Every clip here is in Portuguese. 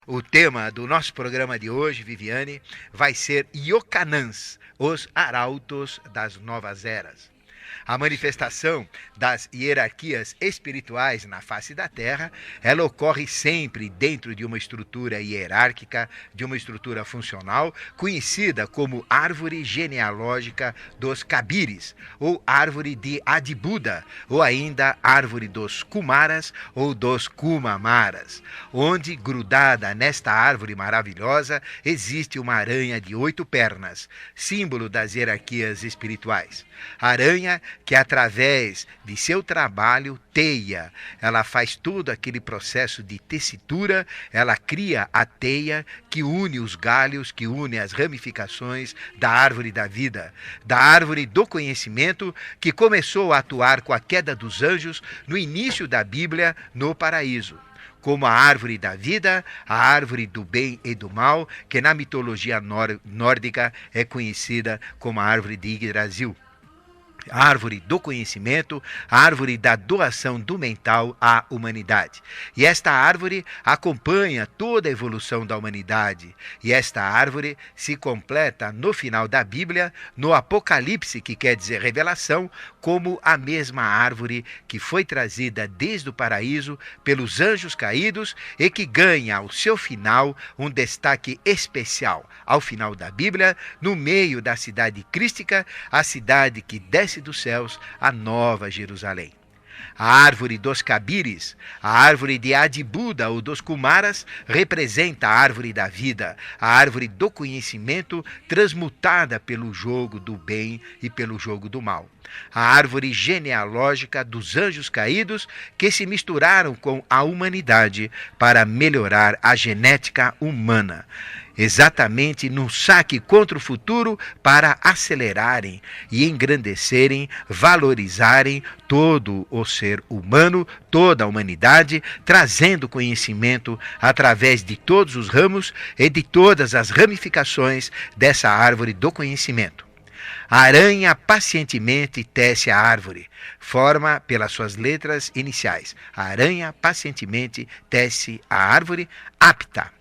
O tema do nosso programa de hoje, Viviane, vai ser Iocanãs, os arautos das novas eras. A manifestação das hierarquias espirituais na face da Terra, ela ocorre sempre dentro de uma estrutura hierárquica, de uma estrutura funcional, conhecida como árvore genealógica dos Kabires, ou árvore de Adibuda, ou ainda árvore dos Kumaras ou dos Kumamaras, onde, grudada nesta árvore maravilhosa, existe uma aranha de 8 pernas, símbolo das hierarquias espirituais. A aranha que através de seu trabalho teia, ela faz todo aquele processo de tessitura, ela cria a teia que une os galhos, que une as ramificações da árvore da vida, da árvore do conhecimento, que começou a atuar com a queda dos anjos no início da Bíblia no paraíso. Como a árvore da vida, a árvore do bem e do mal, que na mitologia nórdica é conhecida como a árvore de Yggdrasil. A árvore do conhecimento, a árvore da doação do mental à humanidade. E esta árvore acompanha toda a evolução da humanidade. E esta árvore se completa no final da Bíblia, no Apocalipse, que quer dizer revelação, como a mesma árvore que foi trazida desde o paraíso pelos anjos caídos e que ganha ao seu final um destaque especial ao final da Bíblia, no meio da cidade crística, a cidade que desce dos céus, a Nova Jerusalém. A árvore dos Kabires, a árvore de Adibuda ou dos Kumaras, representa a árvore da vida, a árvore do conhecimento transmutada pelo jogo do bem e pelo jogo do mal. A árvore genealógica dos anjos caídos que se misturaram com a humanidade para melhorar a genética humana. Exatamente num saque contra o futuro para acelerarem e engrandecerem, valorizarem todo o ser humano, toda a humanidade, trazendo conhecimento através de todos os ramos e de todas as ramificações dessa árvore do conhecimento. A aranha pacientemente tece a árvore, forma pelas suas letras iniciais. A aranha pacientemente tece a árvore, apta.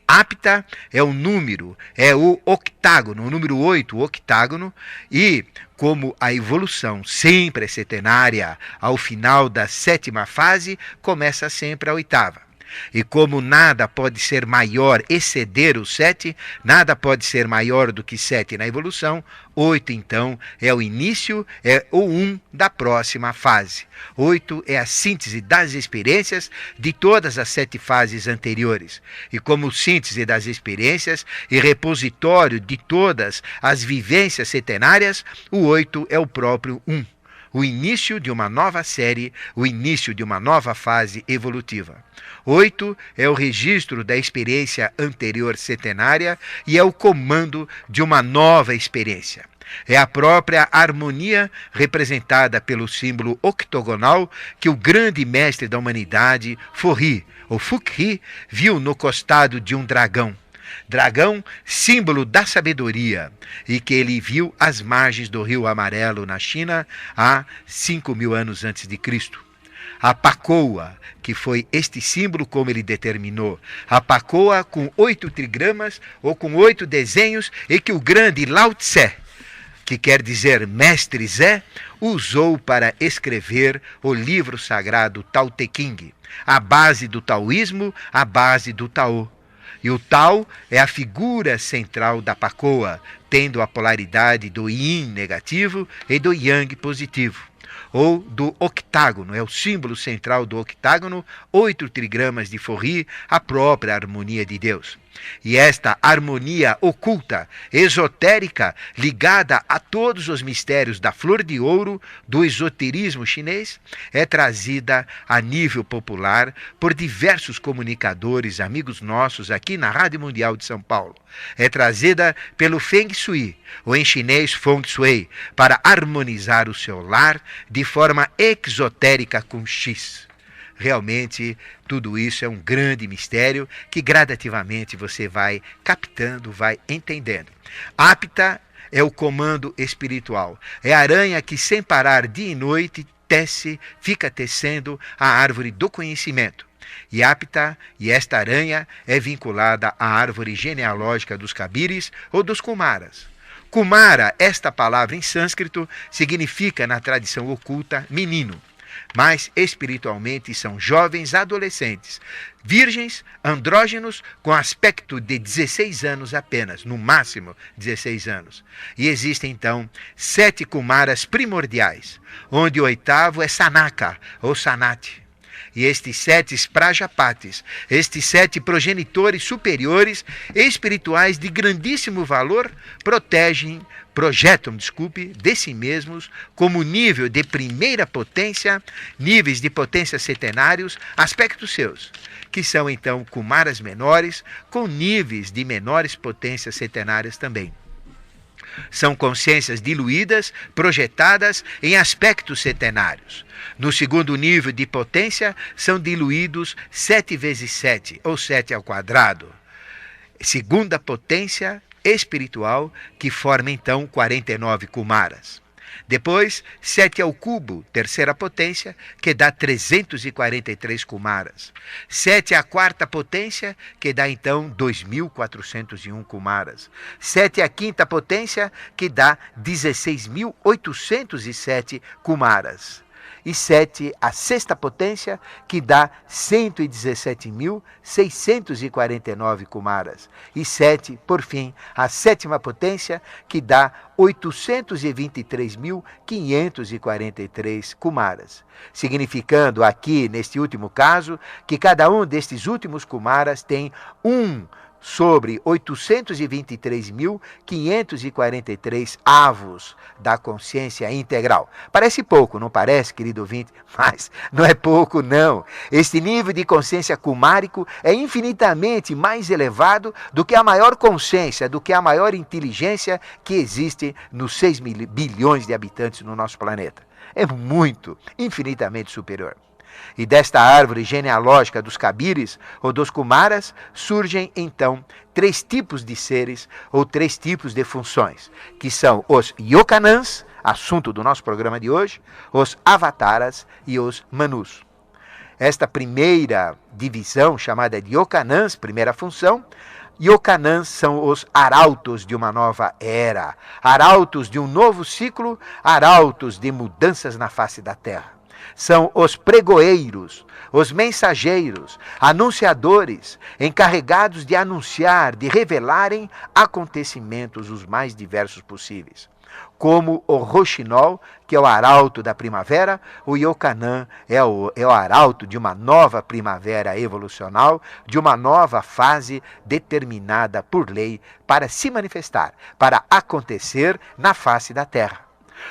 Apta é o número, é o octágono, o número 8, o octágono, e como a evolução sempre é centenária, ao final da 7ª fase, começa sempre a 8ª. E como nada pode ser maior, exceder o 7, nada pode ser maior do que 7 na evolução, 8 então é o início, é o 1 da próxima fase. 8 é a síntese das experiências de todas as 7 fases anteriores. E como síntese das experiências e repositório de todas as vivências centenárias, o 8 é o próprio 1. O início de uma nova série, o início de uma nova fase evolutiva. 8 é o registro da experiência anterior centenária e é o comando de uma nova experiência. É a própria harmonia representada pelo símbolo octogonal que o grande mestre da humanidade, Forri, ou Fukri, viu no costado de um dragão. Dragão, símbolo da sabedoria, e que ele viu às margens do Rio Amarelo, na China, há 5.000 anos antes de Cristo. A pacoa, que foi este símbolo como ele determinou. A pacoa com 8 trigramas, ou com 8 desenhos, e que o grande Lao Tse, que quer dizer mestre Zé, usou para escrever o livro sagrado Tao Te Ching, a base do taoísmo, a base do Tao. E o Tao é a figura central da pacoa, tendo a polaridade do Yin negativo e do Yang positivo. Ou do octágono, é o símbolo central do octágono, 8 trigramas de Forri, a própria harmonia de Deus. E esta harmonia oculta, esotérica, ligada a todos os mistérios da flor de ouro, do esoterismo chinês, é trazida a nível popular por diversos comunicadores, amigos nossos aqui na Rádio Mundial de São Paulo. É trazida pelo Feng Shui, ou em chinês Feng Shui, para harmonizar o seu lar de forma exotérica com X. Realmente, tudo isso é um grande mistério que gradativamente você vai captando, vai entendendo. Apta é o comando espiritual. É a aranha que, sem parar dia e noite, tece, fica tecendo a árvore do conhecimento. Iapta, e esta aranha é vinculada à árvore genealógica dos Kabires ou dos Kumaras. Kumara, esta palavra em sânscrito, significa na tradição oculta menino, mas espiritualmente são jovens adolescentes, virgens, andrógenos, com aspecto de 16 anos apenas, no máximo 16 anos. E existem então 7 Kumaras primordiais, onde o oitavo é Sanaka, ou Sanati. E estes 7 Prajapatis, estes 7 progenitores superiores espirituais de grandíssimo valor, projetam de si mesmos como nível de primeira potência, níveis de potência setenários, aspectos seus, que são então Kumaras menores, com níveis de menores potências setenárias também. São consciências diluídas, projetadas em aspectos setenários. No segundo nível de potência, são diluídos 7 vezes 7, ou 7 ao quadrado. Segunda potência espiritual, que forma então 49 Kumaras. Depois, 7 ao cubo, terceira potência, que dá 343 Kumaras. 7 à quarta potência, que dá então 2.401 Kumaras. 7 à quinta potência, que dá 16.807 Kumaras. E 7 à sexta potência, que dá 117.649 Kumaras. E 7, por fim, à sétima potência, que dá 823.543 Kumaras. Significando aqui, neste último caso, que cada um destes últimos Kumaras tem sobre 823.543 avos da consciência integral. Parece pouco, não parece, querido ouvinte? Mas não é pouco, não. Este nível de consciência kumárico é infinitamente mais elevado do que a maior consciência, do que a maior inteligência que existe nos 6 bilhões de habitantes no nosso planeta. É muito, infinitamente superior. E desta árvore genealógica dos Kabires ou dos Kumaras surgem então 3 tipos de seres ou 3 tipos de funções, que são os Yokanans, assunto do nosso programa de hoje, os Avataras e os Manus. Esta primeira divisão, chamada de Yokanans, primeira função, Yokanans são os arautos de uma nova era, arautos de um novo ciclo, arautos de mudanças na face da Terra. São os pregoeiros, os mensageiros, anunciadores, encarregados de anunciar, de revelarem acontecimentos os mais diversos possíveis. Como o roxinol, que é o arauto da primavera, o Yokanan é o arauto de uma nova primavera evolucional, de uma nova fase determinada por lei para se manifestar, para acontecer na face da Terra.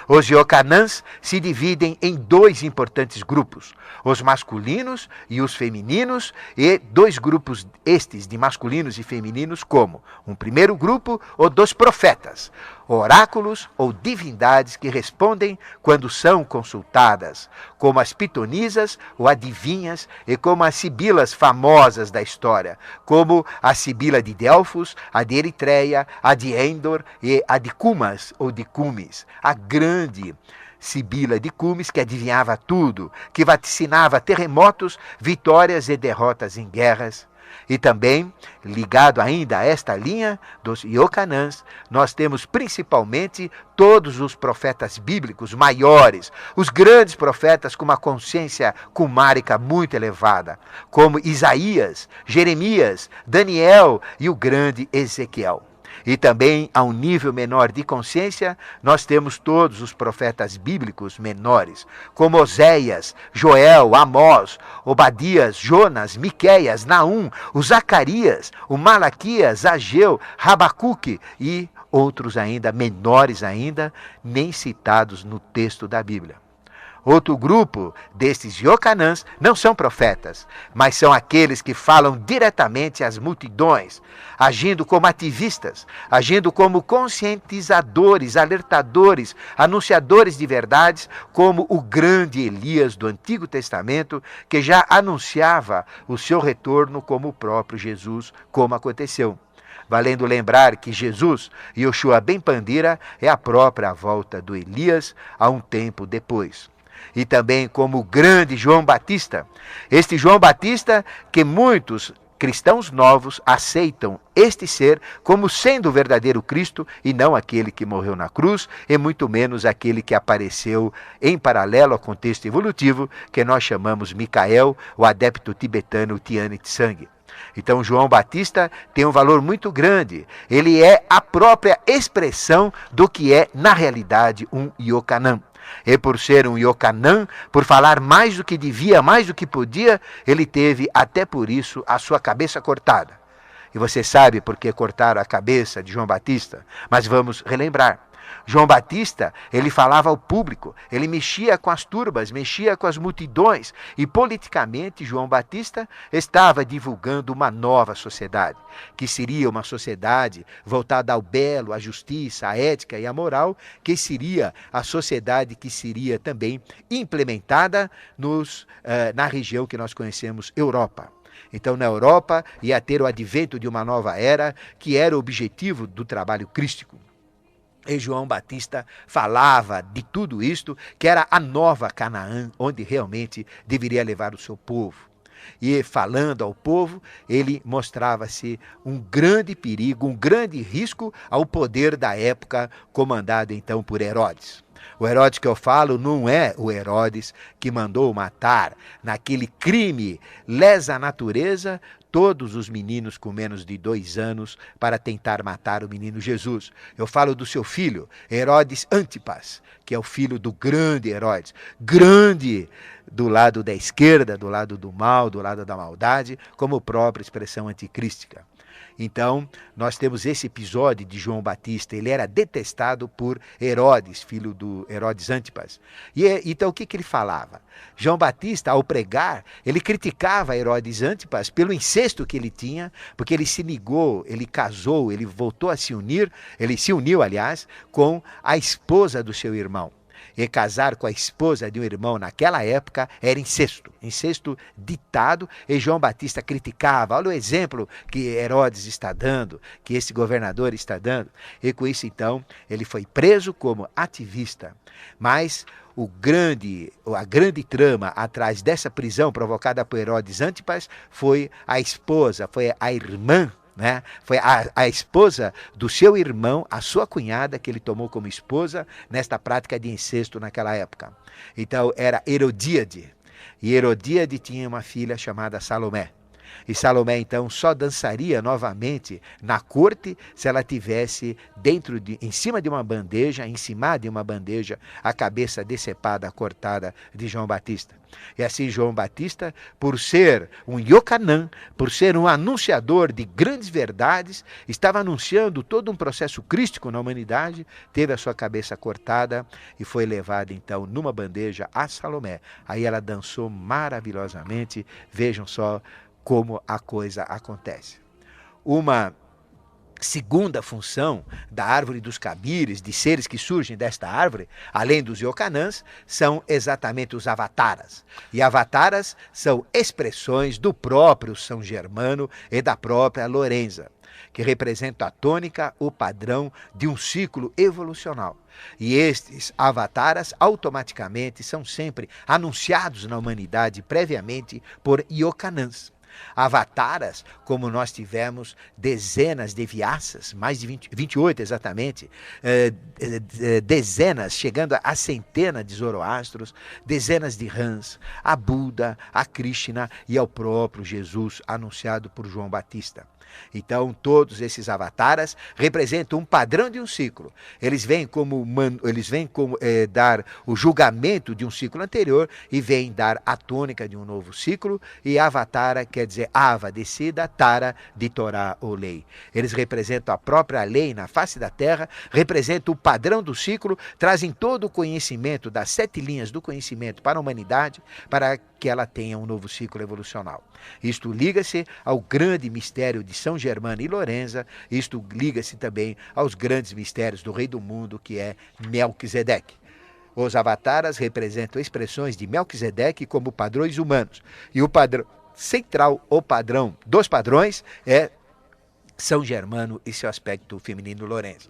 Os Yokanans se dividem em 2 importantes grupos, os masculinos e os femininos, e 2 grupos estes de masculinos e femininos como um primeiro grupo, o dos profetas, oráculos ou divindades que respondem quando são consultadas, como as pitonisas ou adivinhas e como as sibilas famosas da história, como a sibila de Delfos, a de Eritreia, a de Endor e a de Cumas ou de Cumes, a grande sibila de Cumes que adivinhava tudo, que vaticinava terremotos, vitórias e derrotas em guerras. E também, ligado ainda a esta linha dos Yokanans, nós temos principalmente todos os profetas bíblicos maiores, os grandes profetas com uma consciência kumárica muito elevada, como Isaías, Jeremias, Daniel e o grande Ezequiel. E também, a um nível menor de consciência, nós temos todos os profetas bíblicos menores, como Oséias, Joel, Amós, Obadias, Jonas, Miqueias, Naum, o Zacarias, o Malaquias, Ageu, Rabacuque e outros ainda, menores ainda, nem citados no texto da Bíblia. Outro grupo destes Yokanans não são profetas, mas são aqueles que falam diretamente às multidões, agindo como ativistas, agindo como conscientizadores, alertadores, anunciadores de verdades, como o grande Elias do Antigo Testamento, que já anunciava o seu retorno como o próprio Jesus, como aconteceu. Valendo lembrar que Jesus, Yoshua Ben Pandira, é a própria volta do Elias a um tempo depois. e também como o grande João Batista. Este João Batista que muitos cristãos novos aceitam este ser como sendo o verdadeiro Cristo e não aquele que morreu na cruz e muito menos aquele que apareceu em paralelo ao contexto evolutivo que nós chamamos Micael, o adepto tibetano Tiane Tsang. Então João Batista tem um valor muito grande. Ele é a própria expressão do que é na realidade um Yochanan. E por ser um Yochanan, por falar mais do que devia, mais do que podia, ele teve até por isso a sua cabeça cortada. E você sabe por que cortaram a cabeça de João Batista? Mas vamos relembrar. João Batista, ele falava ao público, ele mexia com as turbas, mexia com as multidões e politicamente João Batista estava divulgando uma nova sociedade, que seria uma sociedade voltada ao belo, à justiça, à ética e à moral, que seria a sociedade que seria também implementada na região que nós conhecemos, Europa. Então, na Europa ia ter o advento de uma nova era, que era o objetivo do trabalho crístico. E João Batista falava de tudo isto, que era a nova Canaã, onde realmente deveria levar o seu povo. E falando ao povo, ele mostrava-se um grande perigo, um grande risco ao poder da época, comandado então por Herodes. O Herodes que eu falo não é o Herodes que mandou matar naquele crime lesa natureza todos os meninos com menos de 2 anos para tentar matar o menino Jesus. Eu falo do seu filho, Herodes Antipas, que é o filho do grande Herodes. Grande do lado da esquerda, do lado do mal, do lado da maldade, como própria expressão anticrística. Então, nós temos esse episódio de João Batista. Ele era detestado por Herodes, filho do Herodes Antipas. Então, o que ele falava? João Batista, ao pregar, ele criticava Herodes Antipas pelo incesto que ele tinha, porque ele se ligou, ele casou, ele voltou a se unir, ele se uniu, aliás, com a esposa do seu irmão. E casar com a esposa de um irmão naquela época era incesto ditado, e João Batista criticava. Olha o exemplo que Herodes está dando, que esse governador está dando. E com isso, então, ele foi preso como ativista. Mas a grande trama atrás dessa prisão provocada por Herodes Antipas foi a esposa, foi a irmã, né? Foi a esposa do seu irmão, a sua cunhada, que ele tomou como esposa nesta prática de incesto naquela época. Então era Herodíade. E Herodíade tinha uma filha chamada Salomé. E Salomé, então, só dançaria novamente na corte se ela tivesse em cima de uma bandeja, a cabeça decepada, cortada de João Batista. E assim João Batista, por ser um Yochanan, por ser um anunciador de grandes verdades, estava anunciando todo um processo crístico na humanidade, teve a sua cabeça cortada e foi levada, então, numa bandeja a Salomé. Aí ela dançou maravilhosamente, vejam só como a coisa acontece. Uma segunda função da árvore dos cabires, de seres que surgem desta árvore, além dos Yochanãs, são exatamente os avataras. E avataras são expressões do próprio São Germano e da própria Lorenza, que representam a tônica, o padrão de um ciclo evolucional. E estes avataras automaticamente são sempre anunciados na humanidade previamente por Yochanãs. Avataras, como nós tivemos dezenas de Vyasas, mais de 28 exatamente, dezenas, chegando a centenas de Zoroastros, dezenas de Rãs, a Buda, a Krishna e ao próprio Jesus, anunciado por João Batista. Então, todos esses avataras representam um padrão de um ciclo. Eles vêm como dar o julgamento de um ciclo anterior e vêm dar a tônica de um novo ciclo. E avatara quer dizer ava, descida, tara, de Torá ou lei. Eles representam a própria lei na face da terra, representam o padrão do ciclo, trazem todo o conhecimento das 7 linhas do conhecimento para a humanidade, para que ela tenha um novo ciclo evolucional. Isto liga-se ao grande mistério de São Germano e Lorenza, isto liga-se também aos grandes mistérios do Rei do Mundo, que é Melquisedeque. Os avataras representam expressões de Melquisedeque como padrões humanos. E o padrão central, o padrão dos padrões, é São Germano e seu aspecto feminino Lourenço.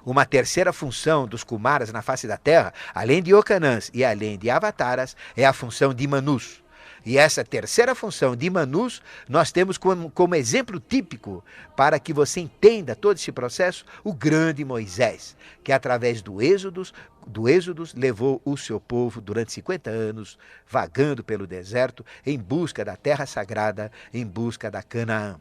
Uma terceira função dos Kumaras na face da Terra, além de Yokanãs e além de Avataras, é a função de Manus. E essa terceira função de Manus, nós temos como exemplo típico, para que você entenda todo esse processo, o grande Moisés, que através do Êxodo levou o seu povo durante 50 anos, vagando pelo deserto, em busca da terra sagrada, em busca da Canaã.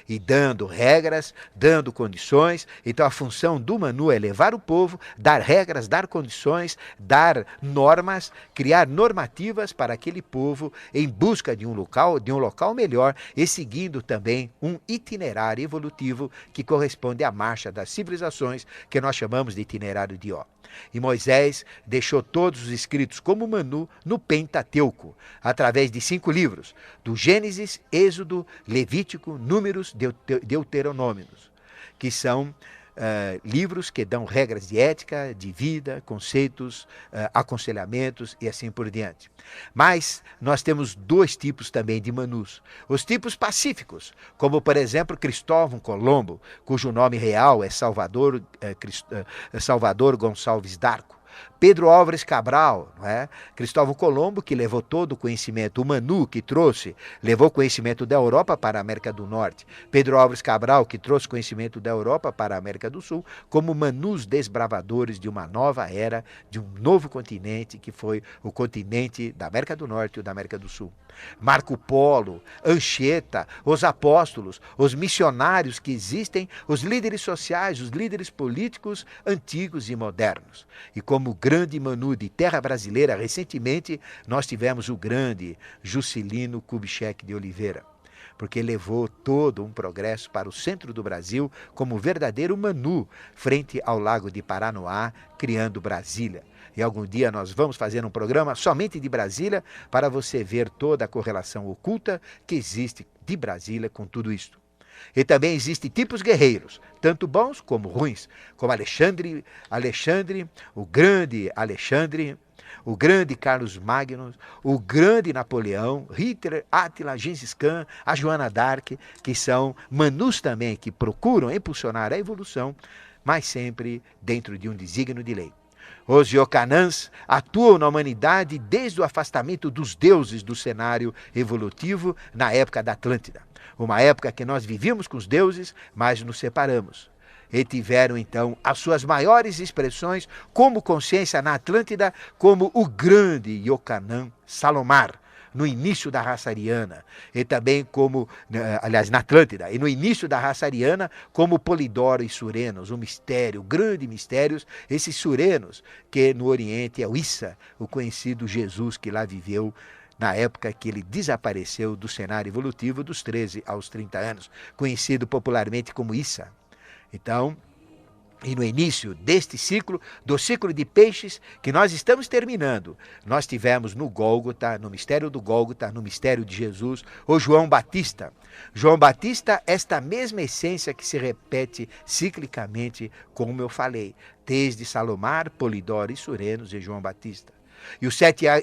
E dando regras, dando condições. Então a função do Manu é levar o povo, dar regras, dar condições, dar normas, criar normativas para aquele povo em busca de um local melhor e seguindo também um itinerário evolutivo que corresponde à marcha das civilizações, que nós chamamos de itinerário de Ó. E Moisés deixou todos os escritos como Manu no Pentateuco, através de 5 livros, do Gênesis, Êxodo, Levítico, Números, Deuteronômios, que são livros que dão regras de ética, de vida, conceitos, aconselhamentos e assim por diante. Mas nós temos 2 tipos também de Manus. Os tipos pacíficos, como por exemplo Cristóvão Colombo, cujo nome real é Salvador Gonçalves d'Arco. Pedro Álvares Cabral, não é? Cristóvão Colombo, que levou todo o conhecimento, o Manu, que levou conhecimento da Europa para a América do Norte. Pedro Álvares Cabral, que trouxe conhecimento da Europa para a América do Sul, como Manus desbravadores de uma nova era, de um novo continente, que foi o continente da América do Norte e o da América do Sul. Marco Polo, Anchieta, os apóstolos, os missionários que existem, os líderes sociais, os líderes políticos antigos e modernos. E como grande Manu de terra brasileira, recentemente nós tivemos o grande Juscelino Kubitschek de Oliveira, porque levou todo um progresso para o centro do Brasil como verdadeiro Manu, frente ao lago de Paranoá, criando Brasília. E algum dia nós vamos fazer um programa somente de Brasília para você ver toda a correlação oculta que existe de Brasília com tudo isto. E também existem tipos guerreiros, tanto bons como ruins, como Alexandre, o grande Alexandre, o grande Carlos Magno, o grande Napoleão, Hitler, Átila, Gengis Khan, a Joana d'Arc, que são Manus também que procuram impulsionar a evolução, mas sempre dentro de um desígnio de lei. Os Yokanãs atuam na humanidade desde o afastamento dos deuses do cenário evolutivo na época da Atlântida. Uma época que nós vivíamos com os deuses, mas nos separamos. E tiveram então as suas maiores expressões como consciência na Atlântida, como o grande Yokanã Salomar, no início da raça ariana, e também como, aliás, na Atlântida, e no início da raça ariana, como Polidoro e Surenos, o mistério, grande mistérios, esses Surenos, que no Oriente é o Issa, o conhecido Jesus que lá viveu na época que ele desapareceu do cenário evolutivo dos 13 aos 30 anos, conhecido popularmente como Issa. Então, e no início deste ciclo, do ciclo de peixes que nós estamos terminando, nós tivemos no Gólgota, no mistério do Gólgota, no mistério de Jesus, o João Batista. João Batista, esta mesma essência que se repete ciclicamente, como eu falei, desde Salomar, Polidoro e Surenos e João Batista.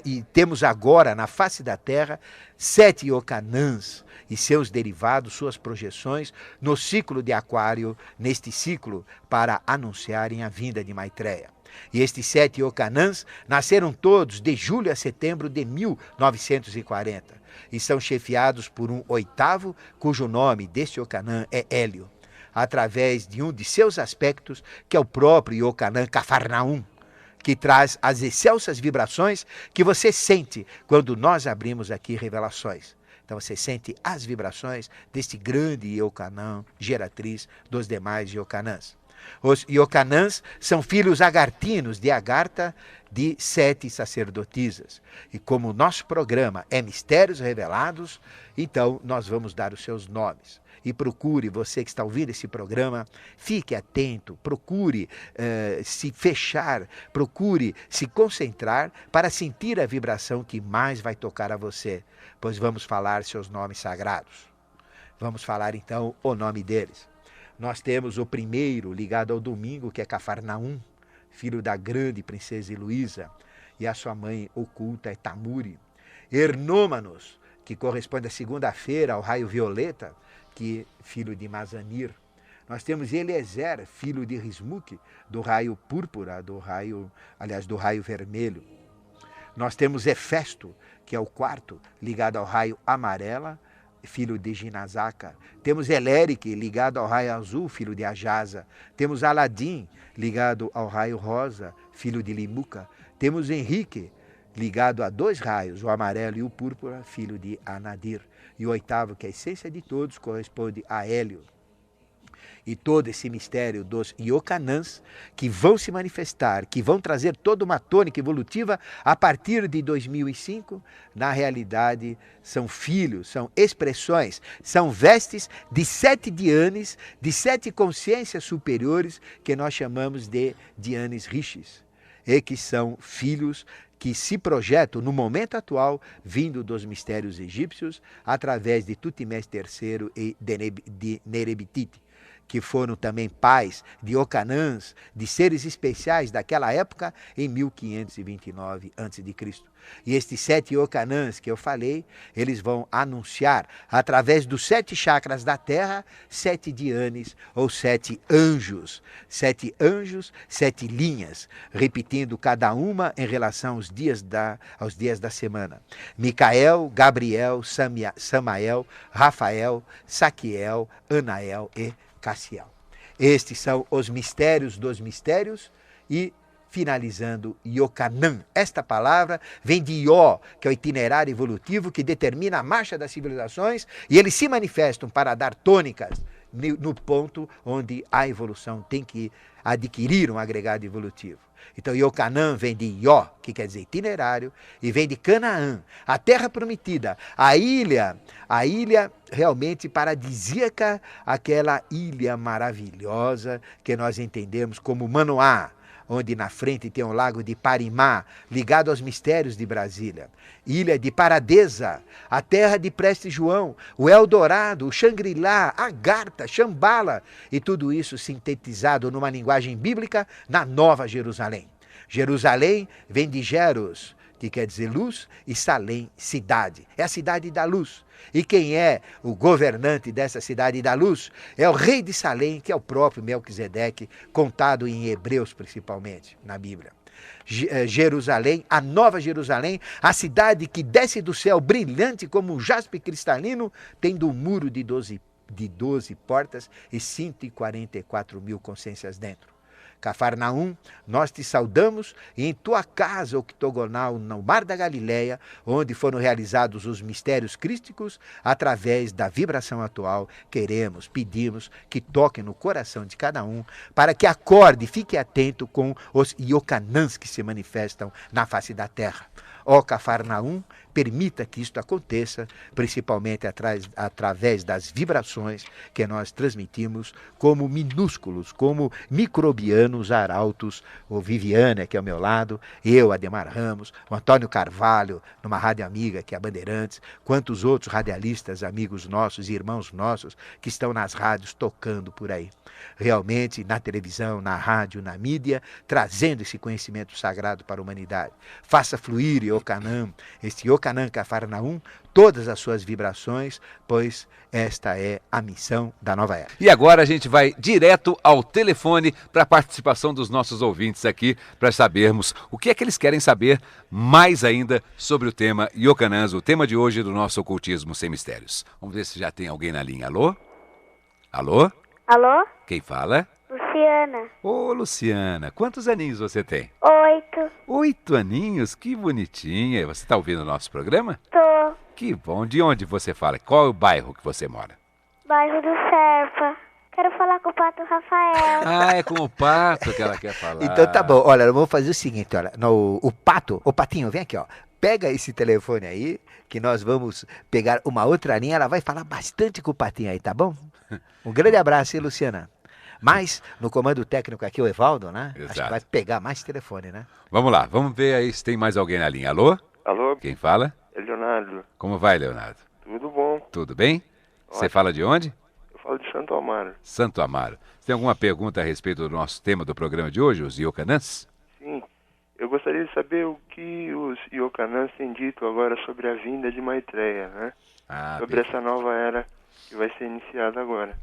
E temos agora na face da terra 7 Yokanãs e seus derivados, suas projeções, no ciclo de Aquário, neste ciclo, para anunciarem a vinda de Maitreya. E estes 7 Yokanãs nasceram todos de julho a setembro de 1940 e são chefiados por um 8º, cujo nome deste Yokanã é Hélio, através de um de seus aspectos, que é o próprio Yokanã Cafarnaum, que traz as excelsas vibrações que você sente quando nós abrimos aqui revelações. Então você sente as vibrações deste grande Yokanã, geratriz dos demais Yokanãs. Os Yokanãs são filhos agartinos de Agartha, de 7 sacerdotisas. E como o nosso programa é Mistérios Revelados, então nós vamos dar os seus nomes. E procure, você que está ouvindo esse programa, fique atento, procure se fechar, procure se concentrar para sentir a vibração que mais vai tocar a você, pois vamos falar seus nomes sagrados. Vamos falar então o nome deles. Nós temos o primeiro ligado ao domingo, que é Cafarnaum, filho da grande princesa Heloísa, e a sua mãe oculta é Tamuri. Hernômanos, que corresponde à segunda-feira ao raio violeta, que filho de Mazanir. Nós temos Eliezer, filho de Rismuque, do raio púrpura, do raio vermelho. Nós temos Hefesto, que é o quarto, ligado ao raio amarela, filho de Ginazaka. Temos Elérique, ligado ao raio azul, filho de Ajaza. Temos Aladim, ligado ao raio rosa, filho de Limuca. Temos Henrique, ligado a 2 raios, o amarelo e o púrpura, filho de Anadir. E o oitavo, que é a essência de todos, corresponde a Hélio. E todo esse mistério dos Iocanãs, que vão se manifestar, que vão trazer toda uma tônica evolutiva a partir de 2005, na realidade são filhos, são expressões, são vestes de 7 Dianes, de 7 consciências superiores, que nós chamamos de Dianes Rishis, e que são filhos que se projetam no momento atual, vindo dos mistérios egípcios, através de Tutmés III e de Nerebtiti, que foram também pais de Ocanãs, de seres especiais daquela época, em 1529 a.C. E estes 7 Ocanãs que eu falei, eles vão anunciar, através dos 7 chakras da Terra, 7 Dianes ou 7 anjos. 7 anjos, 7 linhas, repetindo cada uma em relação aos dias da semana. Micael, Gabriel, Samael, Rafael, Saquiel, Anael e Cassiel. Estes são os mistérios dos mistérios e, finalizando, Iocanã. Esta palavra vem de Ió, que é o itinerário evolutivo que determina a marcha das civilizações, e eles se manifestam para dar tônicas no ponto onde a evolução tem que adquirir um agregado evolutivo. Então, Iocanã vem de Ió, que quer dizer itinerário, e vem de Canaã, a terra prometida, a ilha realmente paradisíaca, aquela ilha maravilhosa que nós entendemos como Manoá, onde na frente tem o lago de Parimá, ligado aos mistérios de Brasília. Ilha de Paradesa, a terra de Preste João, o Eldorado, o Xangri-Lá, Agartha, Shambhala, e tudo isso sintetizado numa linguagem bíblica na Nova Jerusalém. Jerusalém vem de Jeros, que quer dizer luz, e Salém, cidade. É a cidade da luz. E quem é o governante dessa cidade da luz é o rei de Salém, que é o próprio Melquisedeque, contado em Hebreus principalmente, na Bíblia. Jerusalém, a Nova Jerusalém, a cidade que desce do céu brilhante como um jaspe cristalino, tendo um muro de 12 portas e 144.000 consciências dentro. Cafarnaum, nós te saudamos, e em tua casa octogonal no Mar da Galileia, onde foram realizados os mistérios crísticos, através da vibração atual, pedimos que toque no coração de cada um, para que acorde e fique atento com os Iocanãs que se manifestam na face da terra. Ó Cafarnaum, permita que isto aconteça, principalmente através das vibrações que nós transmitimos como minúsculos, como microbianos arautos, o Viviane aqui ao meu lado, eu, Ademar Ramos, o Antônio Carvalho, numa rádio amiga que é a Bandeirantes, quantos outros radialistas, amigos nossos e irmãos nossos que estão nas rádios tocando por aí. Realmente, na televisão, na rádio, na mídia, trazendo esse conhecimento sagrado para a humanidade. Faça fluir Iocanã, este Iocanã Cafarnaum, todas as suas vibrações, pois esta é a missão da nova era. E agora a gente vai direto ao telefone para a participação dos nossos ouvintes aqui, para sabermos o que é que eles querem saber mais ainda sobre o tema Iocanãs, o tema de hoje do nosso ocultismo sem mistérios. Vamos ver se já tem alguém na linha. Alô? Alô? Alô? Quem fala? Luciana. Ô, Luciana, quantos aninhos você tem? 8. 8 aninhos? Que bonitinha. Você está ouvindo o nosso programa? Tô. Que bom. De onde você fala? Qual é o bairro que você mora? Bairro do Serpa. Quero falar com o Pato Rafael. Ah, é com o Pato que ela quer falar. Então tá bom, olha, vamos fazer o seguinte, olha, o Patinho, vem aqui, ó. Pega esse telefone aí, que nós vamos pegar uma outra linha, ela vai falar bastante com o Patinho aí, tá bom? Um grande abraço, hein, Luciana? Mas, no comando técnico aqui, o Evaldo, né? Exato. Acho que vai pegar mais telefone, né? Vamos lá, vamos ver aí se tem mais alguém na linha. Alô? Alô, Quem fala? é Leonardo. Como vai, Leonardo? Tudo bom? Tudo bem? Você Ótimo. fala de onde? Eu falo de Santo Amaro. Santo Amaro. Você tem alguma pergunta a respeito do nosso tema do programa de hoje, os Iocanãs? Sim, eu gostaria de saber o que os Iocanãs têm dito agora sobre a vinda de Maitreya, né? Ah, Sobre essa nova era que vai ser iniciado agora.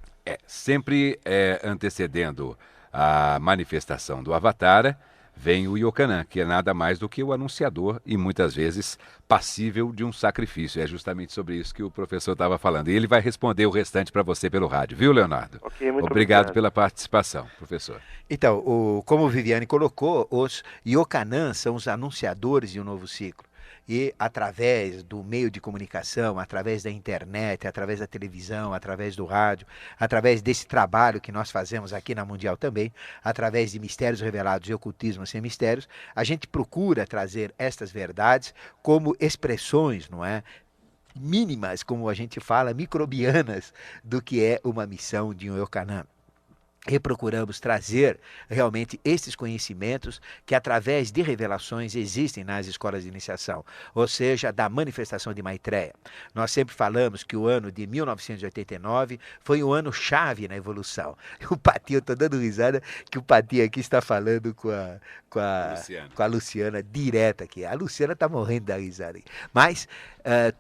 Sempre antecedendo a manifestação do Avatara, vem o Iocanã, que é nada mais do que o anunciador e muitas vezes passível de um sacrifício. É justamente sobre isso que o professor estava falando. E ele vai responder o restante para você pelo rádio, viu, Leonardo? Ok, muito Obrigado pela participação, professor. Então, como o Viviane colocou, os Iocanãs são os anunciadores de um novo ciclo. E através do meio de comunicação, através da internet, através da televisão, através do rádio, através desse trabalho que nós fazemos aqui na Mundial também, através de mistérios revelados e ocultismo sem mistérios, a gente procura trazer estas verdades como expressões, não é? Mínimas, como a gente fala, microbianas do que é uma missão de um Iocanã. E procuramos trazer realmente esses conhecimentos que através de revelações existem nas escolas de iniciação, ou seja, da manifestação de Maitreya. Nós sempre falamos que o ano de 1989 foi um ano chave na evolução. O Pati, eu estou dando risada que o Pati aqui está falando com a Luciana direta aqui. A Luciana está morrendo da risada. Mas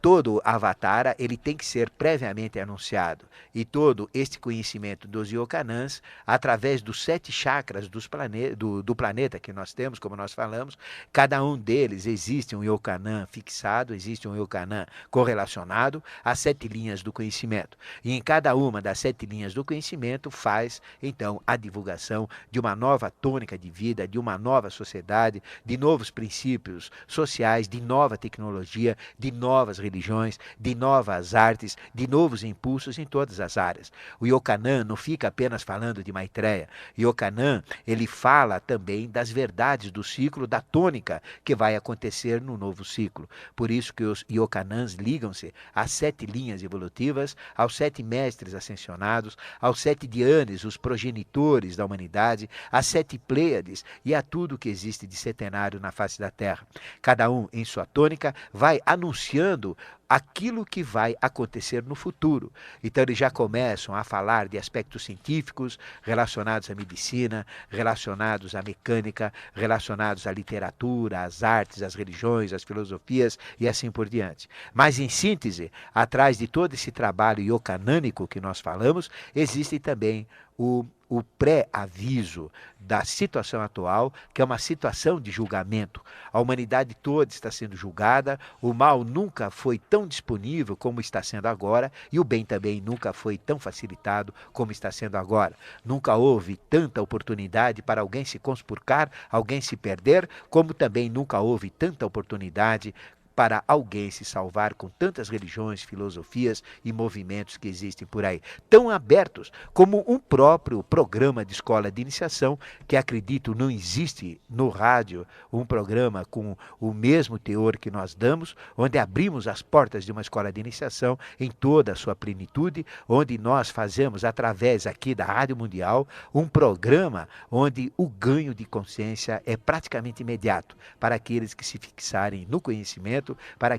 todo Avatara ele tem que ser previamente anunciado. E todo este conhecimento dos Iocanãs, através dos 7 chakras do planeta que nós temos, como nós falamos, cada um deles existe um Iocanã fixado, existe um Iocanã correlacionado às 7 linhas do conhecimento. E em cada uma das 7 linhas do conhecimento faz, então, a divulgação de uma nova tônica de vida, de uma nova sociedade, de novos princípios sociais, de nova tecnologia, de novas religiões, de novas artes, de novos impulsos em todas as áreas. O Iocanã não fica apenas falando de Maitreya. Iocanã, ele fala também das verdades do ciclo, da tônica que vai acontecer no novo ciclo. Por isso que os Iocanãs ligam-se às 7 linhas evolutivas, aos 7 mestres ascensionados, aos 7 Dhyanis, os progenitores da humanidade, às 7 Pleiades e a tudo que existe de setenário na face da Terra. Cada um, em sua tônica, vai anunciando aquilo que vai acontecer no futuro. Então eles já começam a falar de aspectos científicos relacionados à medicina, relacionados à mecânica, relacionados à literatura, às artes, às religiões, às filosofias e assim por diante. Mas em síntese, atrás de todo esse trabalho iocanânico que nós falamos, existe também o pré-aviso da situação atual, que é uma situação de julgamento. A humanidade toda está sendo julgada, o mal nunca foi tão disponível como está sendo agora, e o bem também nunca foi tão facilitado como está sendo agora. Nunca houve tanta oportunidade para alguém se conspurcar, alguém se perder, como também nunca houve tanta oportunidade para alguém se salvar com tantas religiões, filosofias e movimentos que existem por aí, tão abertos como um próprio programa de escola de iniciação, que acredito não existe no rádio um programa com o mesmo teor que nós damos, onde abrimos as portas de uma escola de iniciação em toda a sua plenitude, onde nós fazemos através aqui da Rádio Mundial um programa onde o ganho de consciência é praticamente imediato para aqueles que se fixarem no conhecimento, para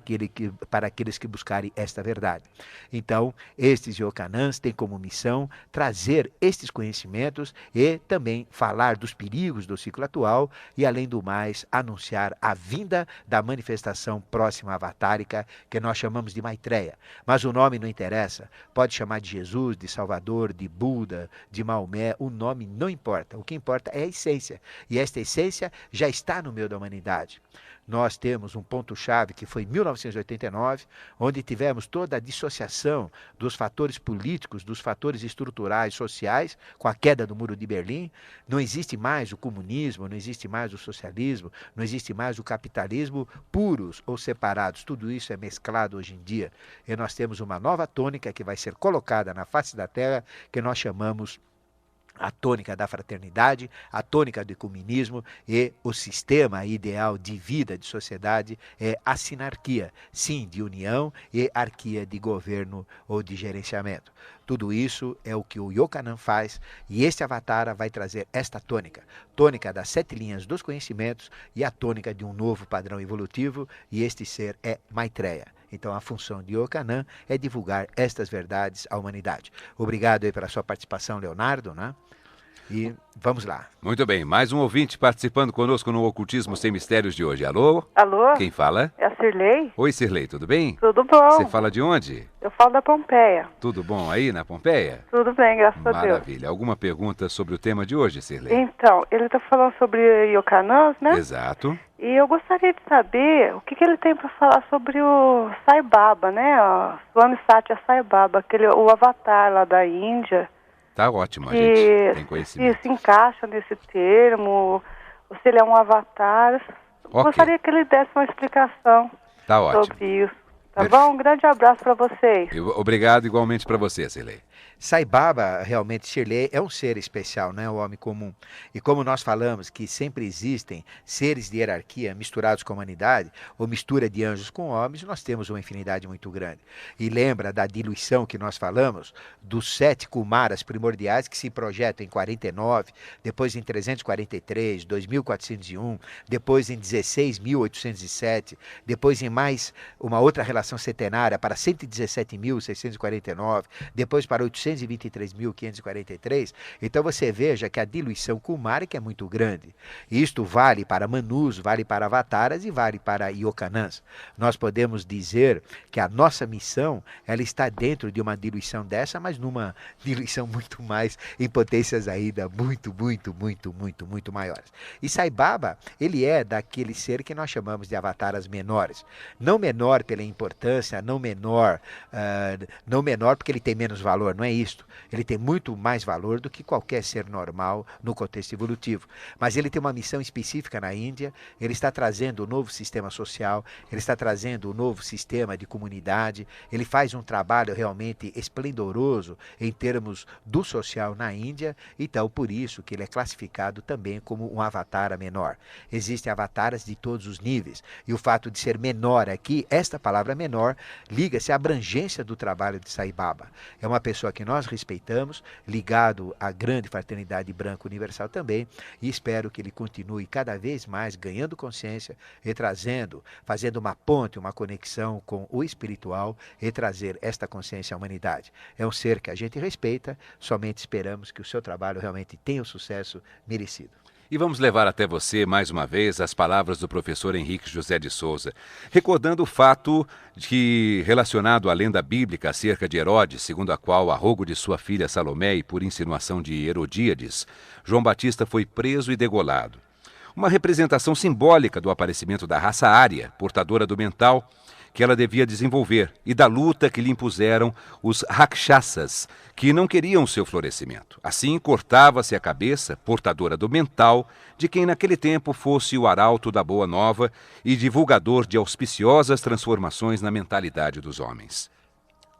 aqueles que buscarem esta verdade. Então, estes Iocanãs têm como missão trazer estes conhecimentos e também falar dos perigos do ciclo atual e, além do mais, anunciar a vinda da manifestação próxima avatárica, que nós chamamos de Maitreya. Mas o nome não interessa. Pode chamar de Jesus, de Salvador, de Buda, de Maomé, o nome não importa. O que importa é a essência. E esta essência já está no meio da humanidade. Nós temos um ponto-chave que foi 1989, onde tivemos toda a dissociação dos fatores políticos, dos fatores estruturais, sociais, com a queda do Muro de Berlim. Não existe mais o comunismo, não existe mais o socialismo, não existe mais o capitalismo puros ou separados. Tudo isso é mesclado hoje em dia. E nós temos uma nova tônica que vai ser colocada na face da Terra, que nós chamamos a tônica da fraternidade, a tônica do ecumenismo, e o sistema ideal de vida, de sociedade, é a sinarquia, sim, de união, e arquia de governo ou de gerenciamento. Tudo isso é o que o Iocanã faz, e este Avatara vai trazer esta tônica, tônica das 7 linhas dos conhecimentos e a tônica de um novo padrão evolutivo, e este ser é Maitreya. Então a função de Iocanã é divulgar estas verdades à humanidade. Obrigado aí pela sua participação, Leonardo, né? E vamos lá. Muito bem, mais um ouvinte participando conosco no Ocultismo Sem Mistérios de hoje. Alô? Alô? Quem fala? É a Cirlei? Oi, Cirlei, tudo bem? Tudo bom? Você fala de onde? Eu falo da Pompeia. Tudo bom aí na Pompeia? Tudo bem, graças a Deus. Maravilha. Alguma pergunta sobre o tema de hoje, Sirlei? Então, ele está falando sobre Iocanãs, né? Exato. E eu gostaria de saber o que ele tem para falar sobre o Sai Baba, né? O Swami Satya Sai Baba, o avatar lá da Índia. Tá ótimo, a gente tem conhecimento. Se encaixa nesse termo, ou se ele é um avatar. Ok. Gostaria que ele desse uma explicação Tá ótimo. sobre isso. Tá bom? Um grande abraço para vocês. Obrigado igualmente para você, Sirlei. Sai Baba, realmente, Shirley, é um ser especial, não é um homem comum. E como nós falamos que sempre existem seres de hierarquia misturados com a humanidade, ou mistura de anjos com homens, nós temos uma infinidade muito grande. E lembra da diluição que nós falamos, dos 7 Kumaras primordiais que se projetam em 49, depois em 343, 2401, depois em 16.807, depois em mais uma outra relação centenária para 117.649, depois para 823.543. Então você veja que a diluição kumárica é muito grande. Isto vale para Manus, vale para Avataras e vale para Iocanãs. Nós podemos dizer que a nossa missão ela está dentro de uma diluição dessa, mas numa diluição muito mais, em potências ainda muito maiores. E Sai Baba, ele é daquele ser que nós chamamos de avataras menores. Não menor pela importância, não menor porque ele tem menos valor, não é isto. Ele tem muito mais valor do que qualquer ser normal no contexto evolutivo. Mas ele tem uma missão específica na Índia, ele está trazendo um novo sistema social, ele está trazendo um novo sistema de comunidade, ele faz um trabalho realmente esplendoroso em termos do social na Índia, então por isso que ele é classificado também como um avatar menor. Existem avataras de todos os níveis, e o fato de ser menor aqui, esta palavra menor, liga-se à abrangência do trabalho de Sai Baba. É uma pessoa que nós respeitamos, ligado à grande fraternidade branca universal também, e espero que ele continue cada vez mais ganhando consciência e fazendo uma ponte, uma conexão com o espiritual e trazer esta consciência à humanidade. É um ser que a gente respeita, somente esperamos que o seu trabalho realmente tenha o sucesso merecido. E vamos levar até você, mais uma vez, as palavras do professor Henrique José de Souza, recordando o fato relacionado à lenda bíblica acerca de Herodes, segundo a qual, a rogo de sua filha Salomé e por insinuação de Herodíades, João Batista foi preso e degolado. Uma representação simbólica do aparecimento da raça ária, portadora do mental, que ela devia desenvolver, e da luta que lhe impuseram os rakshasas, que não queriam seu florescimento. Assim, cortava-se a cabeça, portadora do mental, de quem naquele tempo fosse o arauto da boa nova e divulgador de auspiciosas transformações na mentalidade dos homens.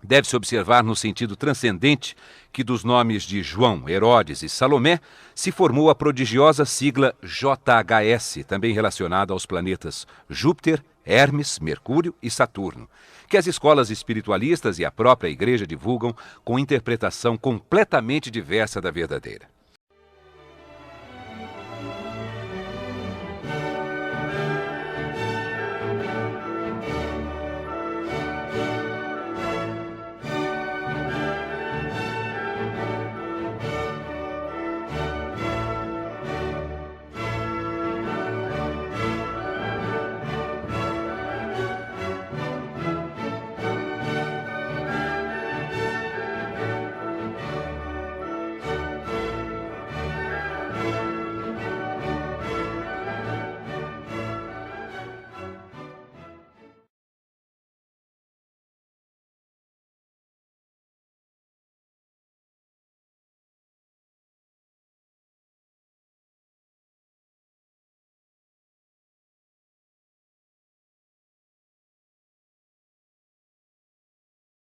Deve-se observar no sentido transcendente que dos nomes de João, Herodes e Salomé se formou a prodigiosa sigla JHS, também relacionada aos planetas Júpiter, Hermes, Mercúrio e Saturno, que as escolas espiritualistas e a própria Igreja divulgam com interpretação completamente diversa da verdadeira.